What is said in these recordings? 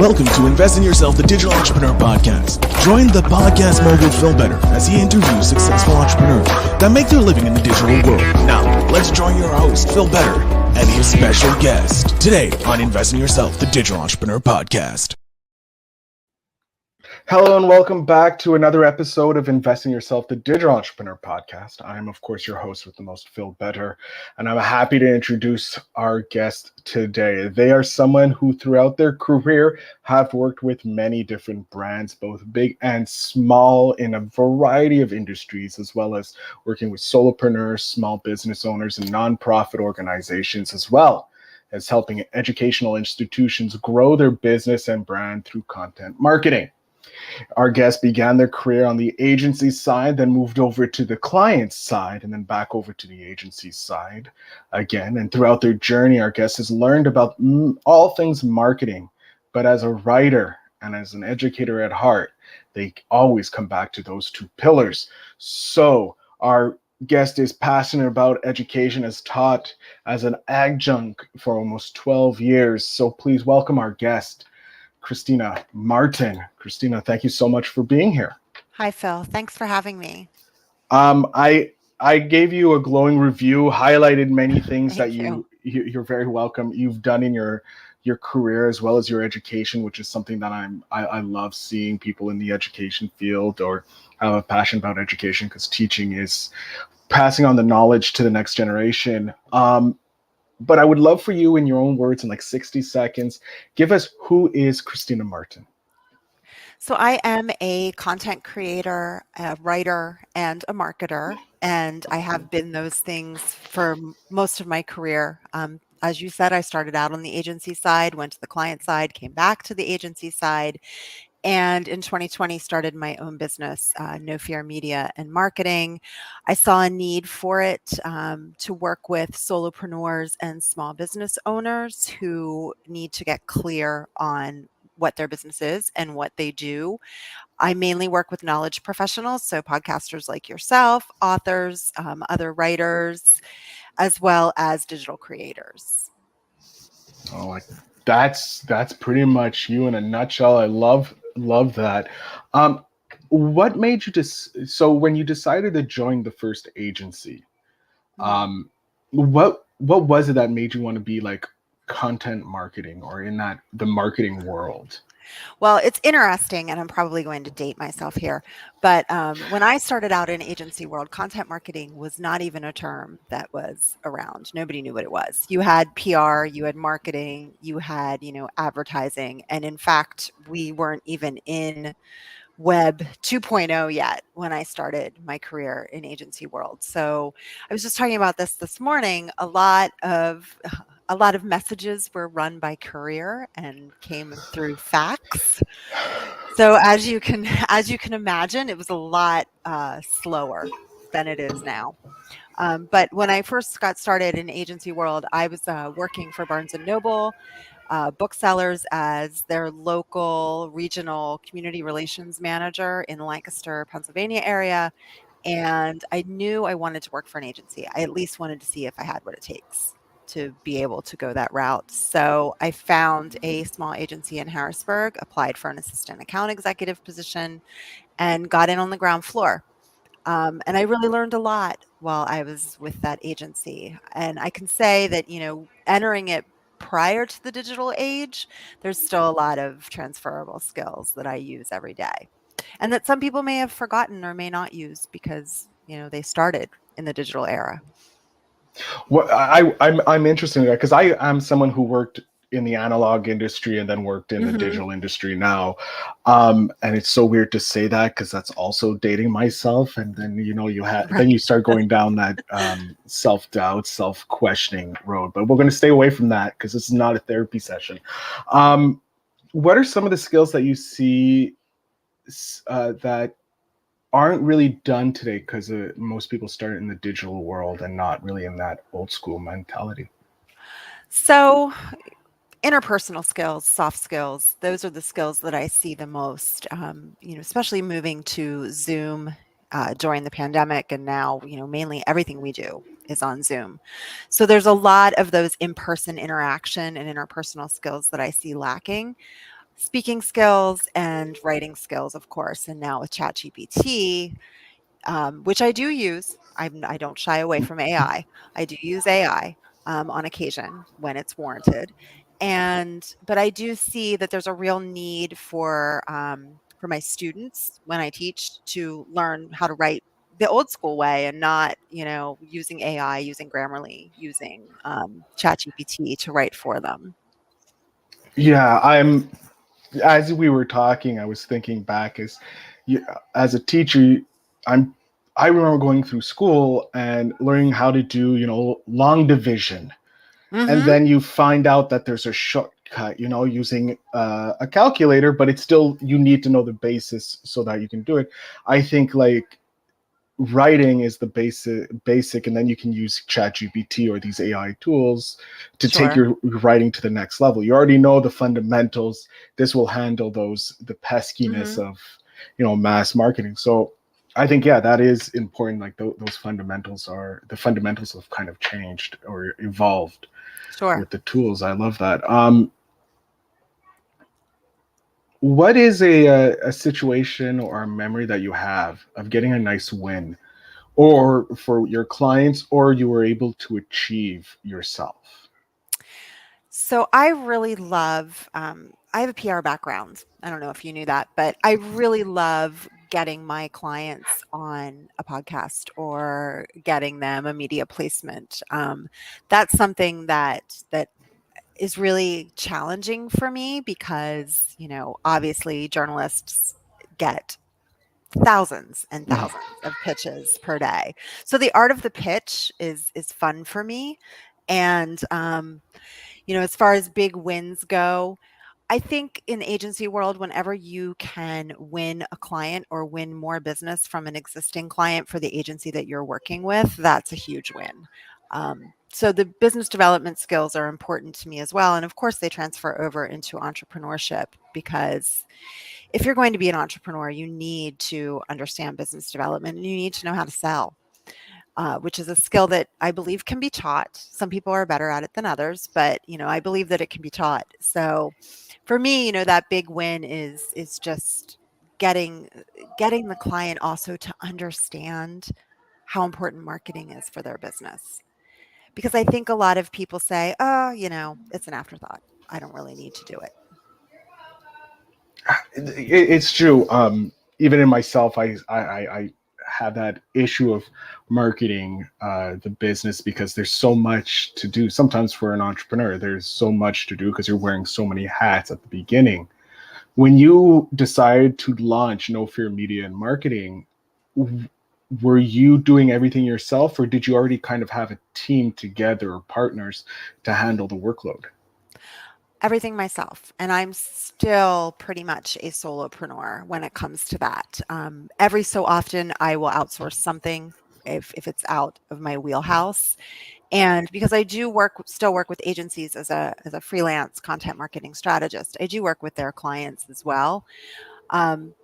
Welcome to Invest in Yourself, the Digital Entrepreneur Podcast. Join the Podcast Mogul Phil Better as he interviews successful entrepreneurs that make their living in the digital world. Now, let's join your host, Phil Better, and his special guest today on Invest in Yourself, the Digital Entrepreneur Podcast. Hello and welcome back to another episode of Invest in Yourself, the Digital Entrepreneur Podcast. I am, of course, your host with the most, Phil Better, and I'm happy to introduce our guest today. They are someone who throughout their career have worked with many different brands, both big and small, in a variety of industries, as well as working with solopreneurs, small business owners, and nonprofit organizations, as well as helping educational institutions grow their business and brand through content marketing. Our guests began their career on the agency side, then moved over to the client side, and then back over to the agency side again. And throughout their journey, our guest has learned about all things marketing. But as a writer and as an educator at heart, they always come back to those two pillars. So our guest is passionate about education, has taught as an adjunct for almost 12 years. So please welcome our guest, Kristina Martin. Kristina, thank you so much for being here. Hi, Phil. Thanks for having me. I gave you a glowing review, highlighted many things that you're very welcome. You've done in your career as well as your education, which is something that I love seeing people in the education field or have a passion about education, because teaching is passing on the knowledge to the next generation. But I would love for you, in your own words, in like 60 seconds, give us who is Kristina Martin. So I am a content creator, a writer, and a marketer, and I have been those things for most of my career. As you said, I started out on the agency side, went to the client side, came back to the agency side, and in 2020 started my own business, No Fear Media and Marketing. I saw a need for it to work with solopreneurs and small business owners who need to get clear on what their business is and what they do. I mainly work with knowledge professionals, so podcasters like yourself, authors, other writers, as well as digital creators. Oh, that's pretty much you in a nutshell. I love that. What made you so when you decided to join the first agency, what was it that made you want to be like content marketing or in the marketing world? Well, it's interesting, and I'm probably going to date myself here, but when I started out in agency world, content marketing was not even a term that was around. Nobody knew what it was. You had PR, you had marketing, you had, advertising. And in fact, we weren't even in Web 2.0 yet when I started my career in agency world. So I was just talking about this morning. A lot of messages were run by courier and came through fax. So as you can imagine, it was a lot slower than it is now. But when I first got started in agency world, I was working for Barnes & Noble booksellers as their local regional community relations manager in Lancaster, Pennsylvania area. And I knew I wanted to work for an agency. I at least wanted to see if I had what it takes to be able to go that route. So I found a small agency in Harrisburg, applied for an assistant account executive position, and got in on the ground floor. And I really learned a lot while I was with that agency. And I can say that, entering it prior to the digital age, there's still a lot of transferable skills that I use every day, and that some people may have forgotten or may not use because, they started in the digital era. Well, I'm interested in that because I am someone who worked in the analog industry and then worked in the digital industry now. And it's so weird to say that because that's also dating myself. And then, then you start going down that self-doubt, self-questioning road. But we're going to stay away from that because this is not a therapy session. What are some of the skills that you see that aren't really done today because most people start in the digital world and not really in that old school mentality? So interpersonal skills, soft skills, those are the skills that I see the most, especially moving to Zoom during the pandemic. And now, mainly everything we do is on Zoom. So there's a lot of those in-person interaction and interpersonal skills that I see lacking. speaking skills and writing skills, of course. And now with ChatGPT, which I do use. I don't shy away from AI. I do use AI on occasion when it's warranted, but I do see that there's a real need for my students when I teach to learn how to write the old school way and not, using AI, using Grammarly, using ChatGPT to write for them. Yeah, as we were talking, I was thinking back as a teacher, I'm I remember going through school and learning how to do, long division. And Hmm. then you find out that there's a shortcut, using a calculator, but it's still, you need to know the basis so that you can do it. I think like writing is the basic, and then you can use ChatGPT or these AI tools to take Sure. your writing to the next level. You already know the fundamentals. This will handle the peskiness Hmm. of mass marketing. So I think, yeah, that is important. Like those fundamentals are the fundamentals have kind of changed or evolved Sure. with the tools. I love that. What is a situation or a memory that you have of getting a nice win, or for your clients, or you were able to achieve yourself? So I really love, I have a PR background. I don't know if you knew that, but I really love getting my clients on a podcast or getting them a media placement. That's something that is really challenging for me because, obviously journalists get thousands and thousands of pitches per day. So the art of the pitch is fun for me. And as far as big wins go, I think in the agency world, whenever you can win a client or win more business from an existing client for the agency that you're working with, that's a huge win. So the business development skills are important to me as well. And of course, they transfer over into entrepreneurship because if you're going to be an entrepreneur, you need to understand business development and you need to know how to sell. Which is a skill that I believe can be taught. Some people are better at it than others, but I believe that it can be taught. So for me, that big win is just getting getting the client also to understand how important marketing is for their business. Because I think a lot of people say, "Oh, it's an afterthought. I don't really need to do it." It's true. Even in myself, I have that issue of marketing the business, because there's so much to do. Sometimes for an entrepreneur, there's so much to do because you're wearing so many hats at the beginning. When you decide to launch No Fear Media and Marketing, were you doing everything yourself, or did you already kind of have a team together or partners to handle the workload? Everything myself, and I'm still pretty much a solopreneur when it comes to that. Every so often, I will outsource something if it's out of my wheelhouse, and because I do still work with agencies as a freelance content marketing strategist, I do work with their clients as well.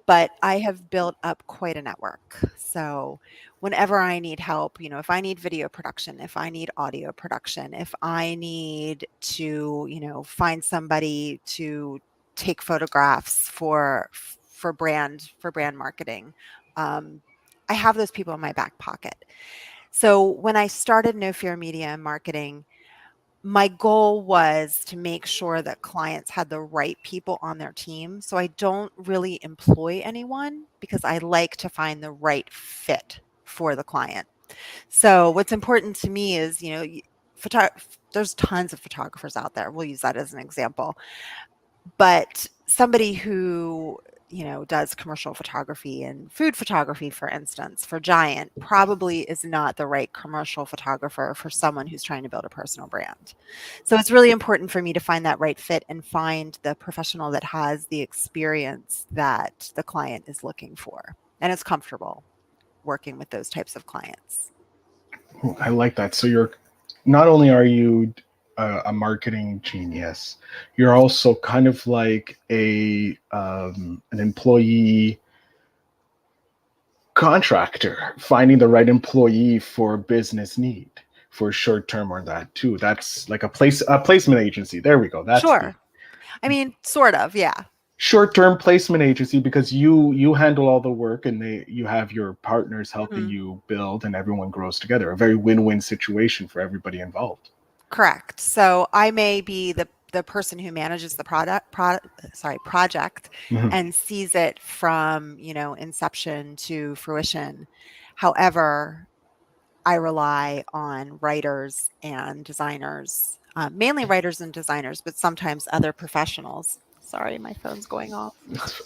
But I have built up quite a network. So whenever I need help, if I need video production, if I need audio production, if I need to, find somebody to take photographs for brand marketing, I have those people in my back pocket. So when I started No Fear Media and Marketing, my goal was to make sure that clients had the right people on their team. So I don't really employ anyone because I like to find the right fit for the client. So what's important to me is, photo- there's tons of photographers out there. We'll use that as an example. But somebody who, does commercial photography and food photography, for instance, for Giant, probably is not the right commercial photographer for someone who's trying to build a personal brand. So it's really important for me to find that right fit and find the professional that has the experience that the client is looking for and is comfortable working with those types of clients. I like that. So you're not only are you a marketing genius, you're also kind of like a an employee contractor, finding the right employee for business need, for short term or that too. That's like a placement agency. There we go. That's the Sure. I mean, sort of, yeah. short-term placement agency because you handle all the work and you have your partners helping Mhm. you build and everyone grows together. A very win-win situation for everybody involved. Correct. So I may be the person who manages the project Mhm. and sees it from, inception to fruition. However, I rely on writers and designers, mainly writers and designers, but sometimes other professionals. Sorry, my phone's going off.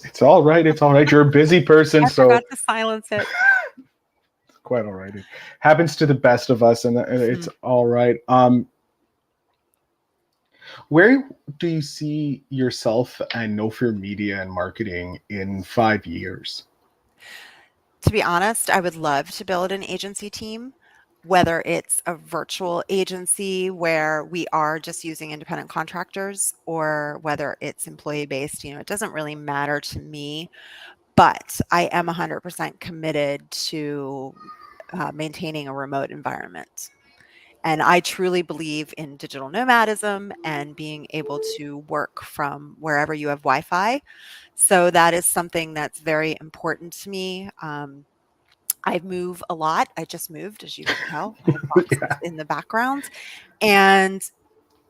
It's all right. It's all right. You're a busy person, I so forgot to silence it. it's quite all right. It happens to the best of us, and it's Mhm. all right. Where do you see yourself and No Fear Media and marketing in 5 years? To be honest, I would love to build an agency team, whether it's a virtual agency where we are just using independent contractors or whether it's employee based. It doesn't really matter to me, but I am 100% committed to maintaining a remote environment. And I truly believe in digital nomadism and being able to work from wherever you have Wi Fi. So that is something that's very important to me. I move a lot. I just moved, as you can tell. I have boxes Yeah. in the background. And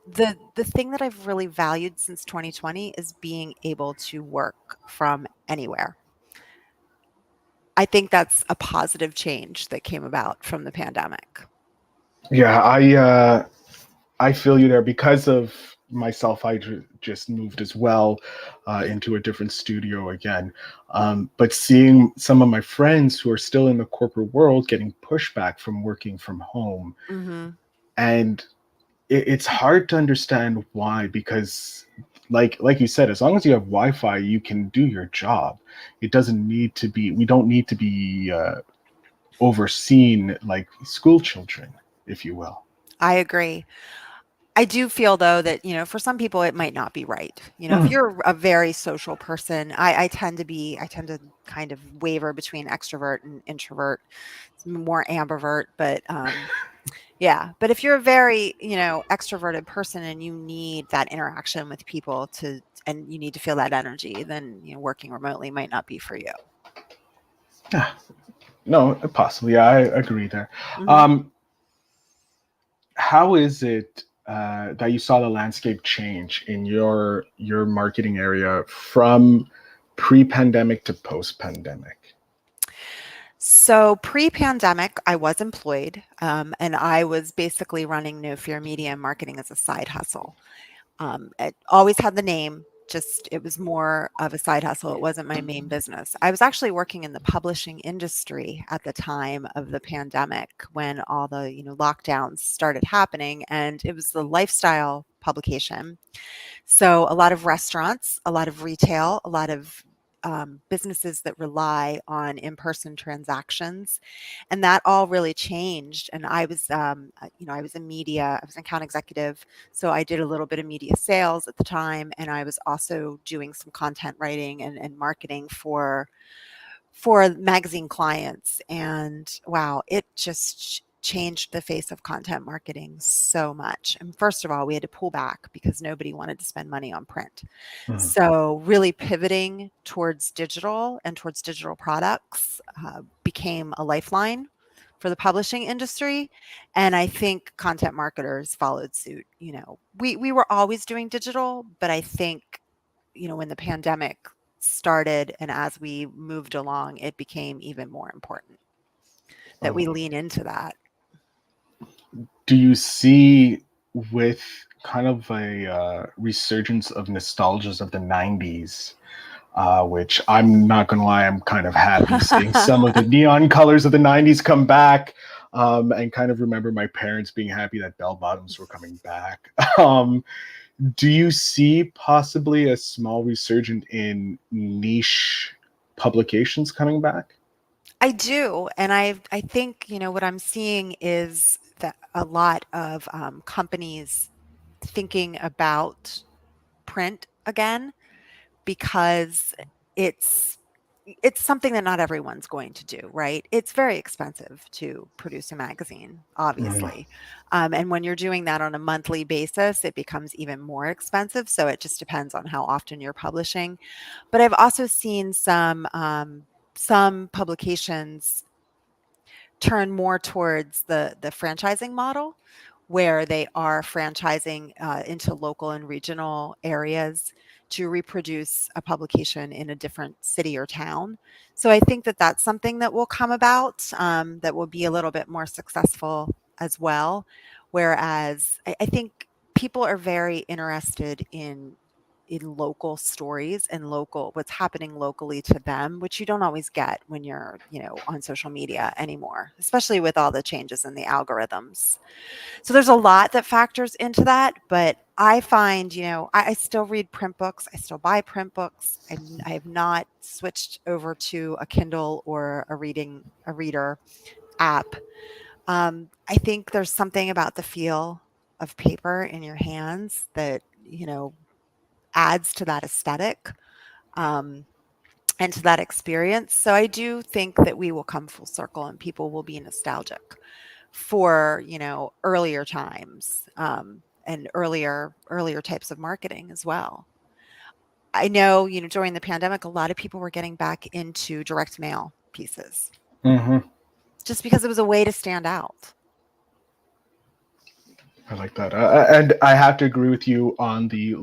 the thing that I've really valued since 2020 is being able to work from anywhere. I think that's a positive change that came about from the pandemic. Yeah, I feel you there because of myself. I just moved as well into a different studio again. But seeing some of my friends who are still in the corporate world getting pushback from working from home, Mhm. and it's hard to understand why. Because, like you said, as long as you have Wi-Fi, you can do your job. It doesn't need to be. We don't need to be overseen like school children, if you will. I agree. I do feel though that, for some people it might not be right. If Mhm. you're a very social person, I tend to kind of waver between extrovert and introvert. It's more ambivert, but yeah. But if you're a very, extroverted person and you need that interaction with people and you need to feel that energy, then, working remotely might not be for you. Yeah, no, possibly. Yeah, I agree there. Mhm. Um, how is it that you saw the landscape change in your marketing area from pre-pandemic to post-pandemic? So pre-pandemic, I was employed, and I was basically running No Fear Media and marketing as a side hustle. It always had the name, just it was more of a side hustle. It wasn't my main business. I was actually working in the publishing industry at the time of the pandemic when all the, lockdowns started happening, and it was the lifestyle publication. So a lot of restaurants, a lot of retail, a lot of businesses that rely on in-person transactions, and that all really changed. And I was, I was in media. I was an account executive, so I did a little bit of media sales at the time, and I was also doing some content writing and marketing for magazine clients. And wow, it just changed the face of content marketing so much. And first of all, we had to pull back because nobody wanted to spend money on print. Mhm. So really pivoting towards digital and towards digital products became a lifeline for the publishing industry. And I think content marketers followed suit. We were always doing digital, but I think, when the pandemic started and as we moved along, it became even more important that we Oh. lean into that. Do you see with kind of a resurgence of nostalgias of the 90s, which I'm not going to lie, I'm kind of happy seeing some of the neon colors of the 90s come back, and kind of remember my parents being happy that bell bottoms were coming back. Um, do you see possibly a small resurgence in niche publications coming back? I do, and I think, what I'm seeing is that a lot of companies thinking about print again because it's it's something that not everyone's going to do, right? It's very expensive to produce a magazine, Mhm. obviously. And when you're doing that on a monthly basis, it becomes even more expensive. So it just depends on how often you're publishing. But I've also seen some publications turn more towards the franchising model, where they are franchising into local and regional areas to reproduce a publication in a different city or town. So I think that that's something that will come about, that will be a little bit more successful as well. Whereas I think people are very interested in local stories and local what's happening locally to them, which you don't always get when you're, on social media anymore, especially with all the changes in the algorithms. So there's a lot that factors into that, but I find, I still read print books. I still buy print books. I have not switched over to a Kindle or a reader app. I think there's something about the feel of paper in your hands that, adds to that aesthetic, um, and to that experience. So I do think that we will come full circle and people will be nostalgic for, earlier times, and earlier types of marketing as well. I know, during the pandemic, a lot of people were getting back into direct mail pieces Mhm. just because it was a way to stand out. I like that, and I have to agree with you on the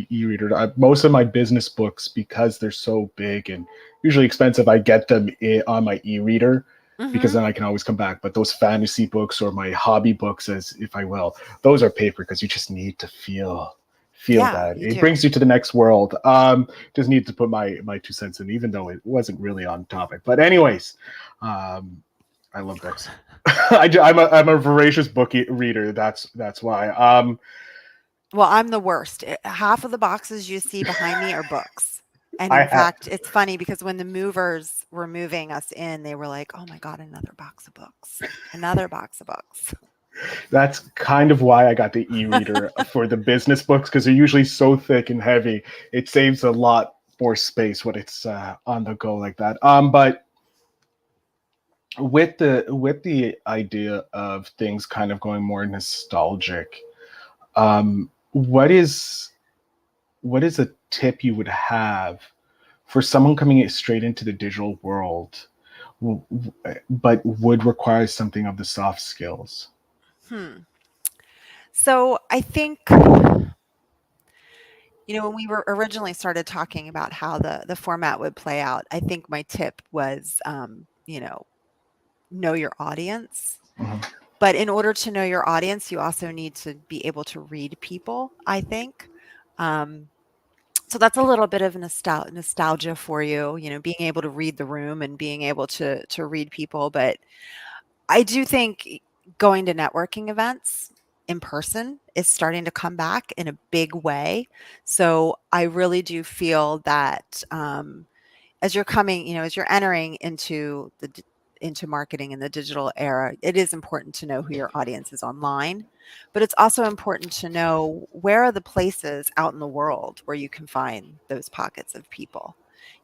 e-reader. Most of my business books, because they're so big and usually expensive, I get them on my e-reader because Hmm. then I can always come back. But those fantasy books or my hobby books, as if I will, those are paper because you just need to feel Yeah, that you it do. brings you to the next world. Just need to put my 2 cents in, even though it wasn't really on topic. But anyways, um, I love books. I'm a voracious reader. That's why. Well, I'm the worst. Half of the boxes you see behind me are books. And I in have. fact, it's funny because when the movers were moving us in, they were like, "Oh my God, another box of books, another box of books." That's kind of why I got the e-reader for the business books because they're usually so thick and heavy. It saves a lot more space when it's on the go like that. But with the idea of things kind of going more nostalgic, what is a tip you would have for someone coming straight into the digital world, but would require something of the soft skills? Hmm. So I think, when we were originally started talking about how the format would play out, I think my tip was, know your audience. Mhm. But in order to know your audience, you also need to be able to read people, I think. Um, so that's a little bit of nostalgia for you, being able to read the room and being able to read people. But I do think going to networking events in person is starting to come back in a big way. So I really do feel that, as you're coming, as you're entering into marketing in the digital era, it is important to know who your audience is online, but it's also important to know where are the places out in the world where you can find those pockets of people.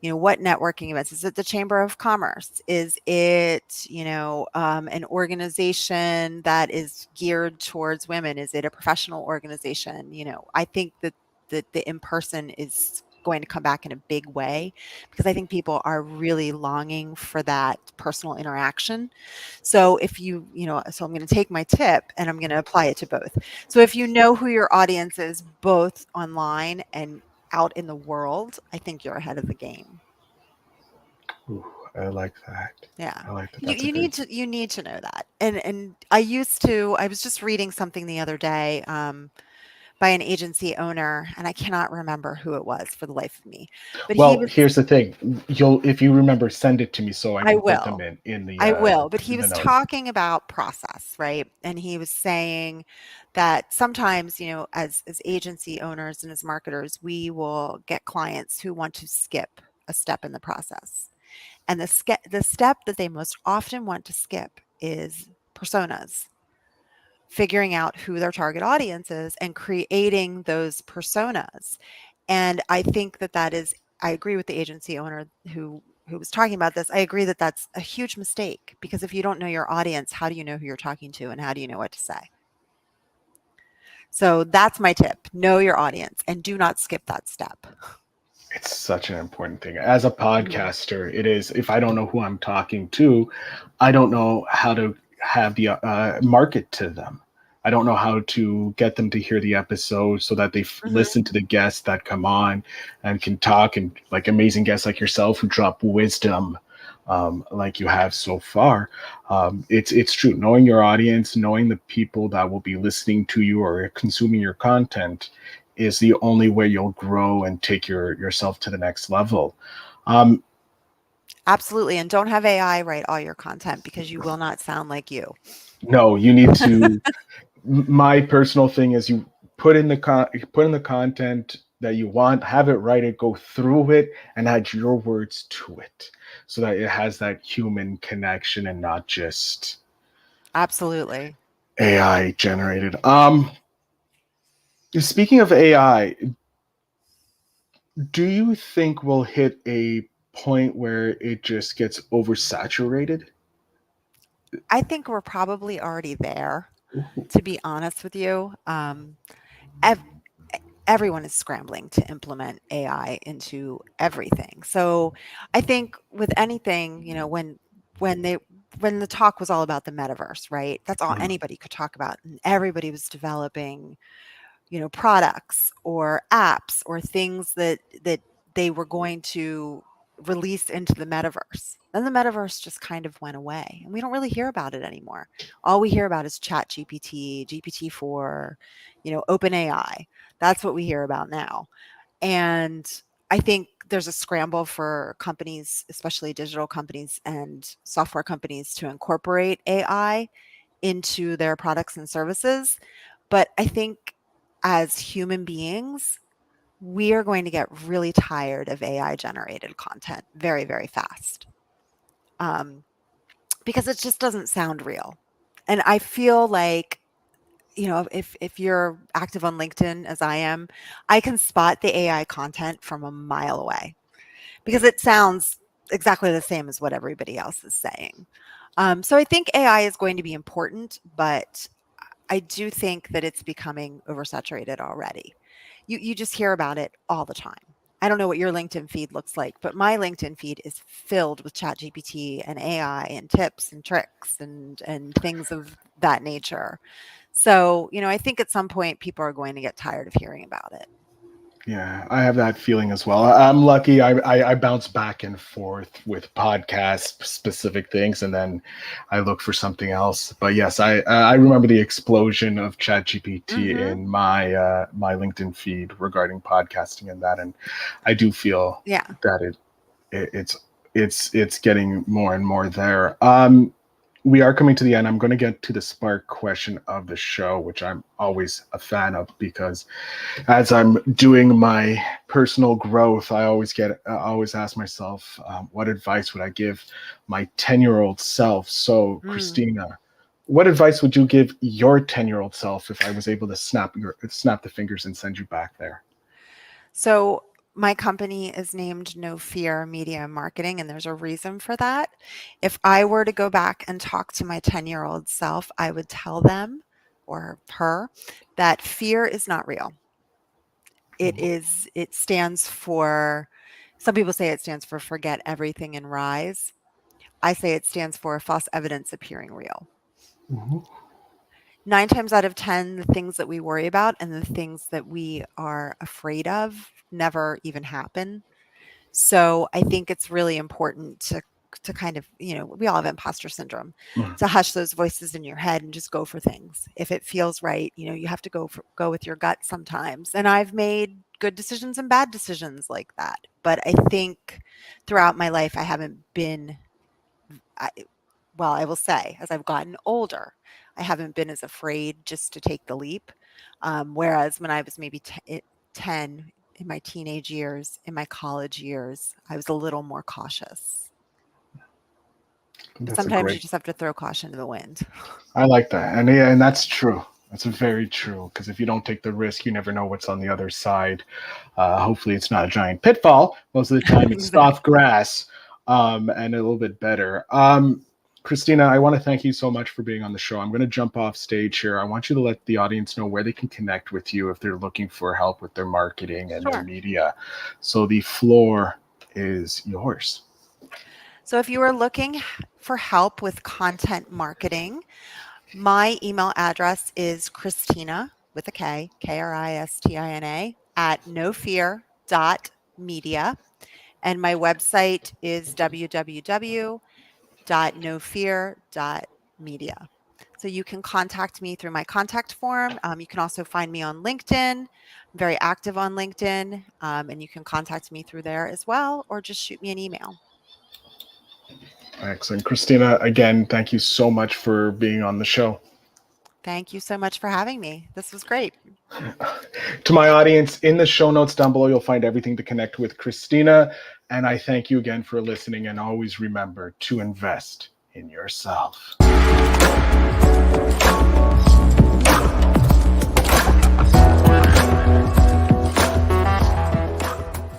What networking events? Is it the Chamber of Commerce? Is it, an organization that is geared towards women? Is it a professional organization? I think that the in person is going to come back in a big way because I think people are really longing for that personal interaction. So so I'm going to take my tip and I'm going to apply it to both. So if you know who your audience is both online and out in the world, I think you're ahead of the game. Ooh, I like that. Yeah. I like that. You That's a you great. need to know that. And I was just reading something the other day, by an agency owner, and I cannot remember who it was for the life of me. But he Well, was here's the thing. If you remember, send it to me so I I can put them will. in the I will, but he in the was notes. talking about process, right? And he was saying that sometimes, as agency owners and as marketers, we will get clients who want to skip a step in the process. And the step that they most often want to skip is personas, figuring out who their target audience is and creating those personas. And I think that that is I agree with the agency owner who was talking about this. I agree that that's a huge mistake, because if you don't know your audience, how do you know who you're talking to, and how do you know what to say? So that's my tip. Know your audience and do not skip that step. It's such an important thing. As a Mhm. podcaster, it is, if I don't know who I'm talking to, I don't know how to have the market to them. I don't know how to get them to hear the episode so that they Mhm. listen to the guests that come on and can talk, and like amazing guests like yourself who drop wisdom like you have so far. It's true. Knowing your audience, knowing the people that will be listening to you or consuming your content is the only way you'll grow and take yourself to the next level. Um, Absolutely. And don't have AI write all your content, because you will not sound like you. no, you need to. My personal thing is you put in the content that you want, have it write it, go through it, and add your words to it, so that it has that human connection and not just Absolutely. AI generated. Speaking of AI, do you think we'll hit a point where it just gets oversaturated? I think we're probably already there, to be honest with you. Ev- Everyone is scrambling to implement AI into everything. So I think with anything, when they when the talk was all about the metaverse, right? That's all Mhm. anybody could talk about, and everybody was developing, products or apps or things that they were going to release into the metaverse. Then the metaverse just kind of went away, and we don't really hear about it anymore. All we hear about is Chat GPT, GPT-4, OpenAI. That's what we hear about now. And I think there's a scramble for companies, especially digital companies and software companies, to incorporate AI into their products and services. But I think as human beings, we are going to get really tired of AI generated content very, very fast, um, because it just doesn't sound real. And I feel like, if you're active on LinkedIn as I am, I can spot the AI content from a mile away, because it sounds exactly the same as what everybody else is saying. So I think AI is going to be important, but I do think that it's becoming oversaturated already. You just hear about it all the time. I don't know what your LinkedIn feed looks like, but my LinkedIn feed is filled with ChatGPT and AI and tips and tricks and things of that nature. So, I think at some point people are going to get tired of hearing about it. Yeah, I have that feeling as well. I'm lucky. I bounce back and forth with podcast specific things, and then I look for something else. But yes, I remember the explosion of ChatGPT Mhm. in my LinkedIn feed regarding podcasting and that, and I do feel Yeah. that it's it's getting more and more there. We are coming to the end. I'm going to get to the spark question of the show, which I'm always a fan of, because as I'm doing my personal growth, I always ask myself, what advice would I give my 10-year-old self? So, Mm. Kristina, what advice would you give your 10-year-old self if I was able to snap the fingers and send you back there? So my company is named No Fear Media and Marketing, and there's a reason for that. If I were to go back and talk to my 10-year-old self, I would tell them or her that fear is not real. It stands for, some people say it stands for forget everything and rise. I say it stands for false evidence appearing real. Mhm. 9 times out of 10, the things that we worry about and the things that we are afraid of never even happen. So I think it's really important to kind of, we all have imposter syndrome, Mhm. to hush those voices in your head and just go for things. If it feels right, you have to go with your gut sometimes. And I've made good decisions and bad decisions like that. But I think throughout my life I haven't been I, well, I will say, as I've gotten older, I haven't been as afraid just to take the leap. Whereas when I was maybe 10, in my teenage years, in my college years, I was a little more cautious. But That's a sometimes you great. just have to throw caution to the wind. I like that, and yeah, and that's true. That's very true, because if you don't take the risk, you never know what's on the other side. Hopefully it's not a giant pitfall. Most of the time it's soft grass, and a little bit better. Kristina, I want to thank you so much for being on the show. I'm going to jump off stage here. I want you to let the audience know where they can connect with you if they're looking for help with their marketing and their media. So the floor is yours. So if you are looking for help with content marketing, my email address is Kristina with a K, Kristina, at nofear.media. And my website is www.nofear.media. So you can contact me through my contact form. You can also find me on LinkedIn. I'm very active on LinkedIn, and you can contact me through there as well, or just shoot me an email. Excellent. Kristina, again, thank you so much for being on the show. Thank you so much for having me. This was great. To my audience, in the show notes down below, you'll find everything to connect with Kristina. And I thank you again for listening. And always remember to invest in yourself.